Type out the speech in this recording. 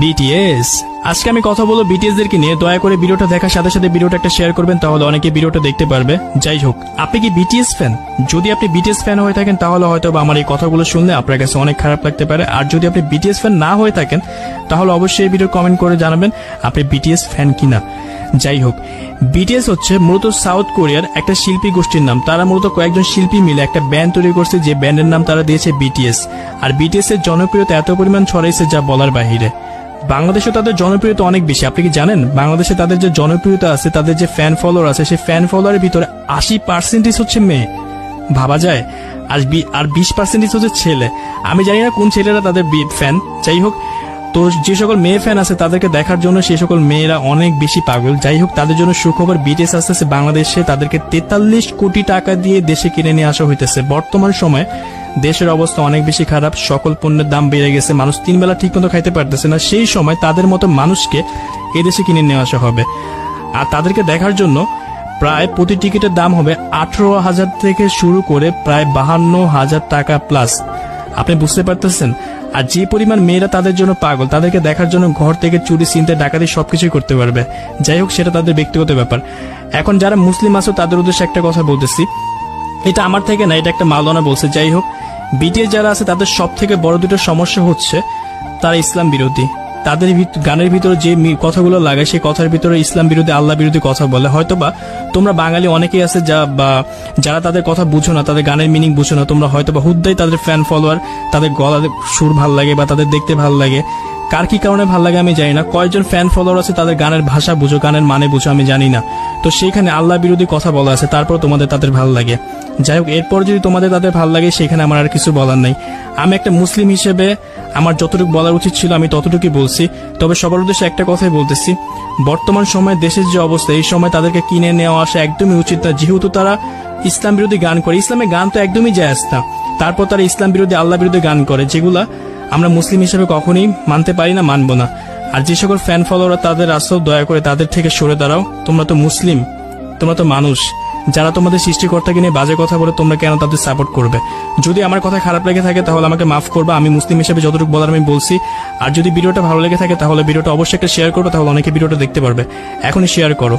BTS. আজকে আমি কথা বলবো বিটিএস দেরকে নিয়ে। দয়া করে ভিডিওটা দেখার সাথে সাথে ভিডিওটা একটা শেয়ার করবেন, তাহলে অনেকে ভিডিওটা দেখতে পারবে। যাই হোক, আপনি কি বিটিএস ফ্যান? যদি আপনি বিটিএস ফ্যান হয়ে থাকেন তাহলে হয়তো আমার এই কথাগুলো শুনলে আপনার কাছে অনেক খারাপ লাগতে পারে। আর যদি আপনি বিটিএস ফ্যান না হয়ে থাকেন তাহলে অবশ্যই এই ভিডিও কমেন্ট করে জানাবেন আপনি বিটিএস ফ্যান কিনা। যাই হোক, বিটিএস হচ্ছে মূলত সাউথ কোরিয়ার একটা শিল্পী গোষ্ঠীর নাম। তারা মূলত কয়েকজন শিল্পী মিলে একটা ব্যান্ড তৈরি করছে, যে ব্যান্ডের নাম তারা দিয়েছে বিটিএস। আর বিটিএস এর জনপ্রিয়তা এত পরিমাণ ছড়াইছে যা বলার বাহিরে। বাংলাদেশে তাদের জনপ্রিয়তা অনেক বেশি। আপনি কি জানেন বাংলাদেশে তাদের যে জনপ্রিয়তা আছে, তাদের যে ফ্যান ফলোয়ার আছে, সেই ফ্যান ফলোয়ারের ভিতরে 80% হচ্ছে মেয়ে। ভাবা যায়। আর 20% হচ্ছে ছেলে। আমি জানি না কোন ছেলেরা তাদের ফ্যান। যাই হোক, তো যে সকল মেয়ে ফ্যান আছে তাদেরকে দেখার জন্য সেই সকল মেয়েরা অনেক বেশি পাগল। যাই হোক, তাদের জন্য সুখবর, বিটিএস আসতেছে বাংলাদেশে। তাদেরকে 43 কোটি টাকা দিয়ে দেশে কিনে নিয়ে আসা হইতেছে। বর্তমান সময়ে দেশের অবস্থা অনেক বেশি খারাপ। সকল পণ্যের দাম বেড়ে গেছে, মানুষ 3 বেলা ঠিক মতো খাইতে পারতেছে না। সেই সময় তাদের মতো মানুষকে এদেশে কিনে নিয়ে আসা হবে। আর তাদেরকে দেখার জন্য প্রায় প্রতি টিকিটের দাম হবে 18,000 থেকে শুরু করে প্রায় 52,000 টাকা প্লাস। আপনি বুঝতে পারতেছেন? আর যে পরিমাণ মেয়েরা তাদের জন্য পাগল, তাদেরকে দেখার জন্য ঘর থেকে চুরি, ছিনতাই, ডাকাতি সবকিছুই করতে পারবে। যাই হোক, সেটা তাদের ব্যক্তিগত ব্যাপার। এখন যারা মুসলিম আছে তাদের উদ্দেশ্যে একটা কথা বলতেছি, এটা আমার থেকে না, এটা একটা মাওলানা বলছে। যাই হোক, বিটিএস যারা আছে তাদের সব থেকে বড় দুটো সমস্যা হচ্ছে তারা ইসলাম বিরোধী। তাদের গানের ভিতরে যে কথাগুলো লাগায় সেই কথার ভিতরে ইসলাম বিরোধী, আল্লাহ বিরোধী কথা বলে। হয়তোবা তোমরা বাঙালি অনেকেই আছে যারা তাদের কথা বুঝো না, তাদের গানের মিনিং বুঝো না। তোমরা হয়তোবা হুদ্দাই তাদের ফ্যান ফলোয়ার, তাদের গলার সুর ভাল লাগে বা তাদের দেখতে ভাল লাগে। কার কি কারণে ভাল লাগে আমি জানি না। কয়েকজন ফ্যান ফলোয়ার আছে তাদের গানের ভাষা বুঝো, গানের মানে বুঝো, আমি জানি না। তো সেইখানে আল্লাহ বিরোধী কথা বলা আছে, তারপর তোমাদের তাদের ভাল লাগে। যাই হোক, এরপর যদি তোমাদের তাদের ভাল লাগে সেখানে আমার আর কিছু বলার নাই। আমি একটা মুসলিম হিসেবে আমার যতটুকু বলার উচিত ছিল আমি ততটুকুই বলছি। তবে সবার উদ্দেশ্যে একটা কথাই বলতেছি, বর্তমান সময়ে দেশের যে অবস্থা, এই সময় তাদেরকে কিনে নেওয়া আসা একদমই উচিত না, যেহেতু তারা ইসলাম বিরোধী গান করে। ইসলামের গান তো একদমই জায়েজ না, তারপর তারা ইসলাম বিরোধী, আল্লাহ বিরোধী গান করে, যেগুলা আমরা মুসলিম হিসেবে কখনোই মানতে পারি না, মানবো না। আর যে সকল ফ্যান ফলোয়ার তাদের রাস্তাও, দয়া করে তাদের থেকে সরে দাঁড়াও। তোমরা তো মুসলিম, তোমরা তো মানুষ। যারা তোমাদের সৃষ্টিকর্তাকে নিয়ে বাজে কথা বলে তোমরা কেন তাদের সাপোর্ট করবে? যদি আমার কথা খারাপ লেগে থাকে তাহলে আমাকে মাফ করবা। আমি মুসলিম হিসেবে যতটুকু বলার আমি বলছি। আর যদি ভিডিওটা ভালো লেগে থাকে তাহলে ভিডিওটা অবশ্যই একটা শেয়ার করবে, তাহলে অনেকে ভিডিওটা দেখতে পারবে। এখনই শেয়ার করো।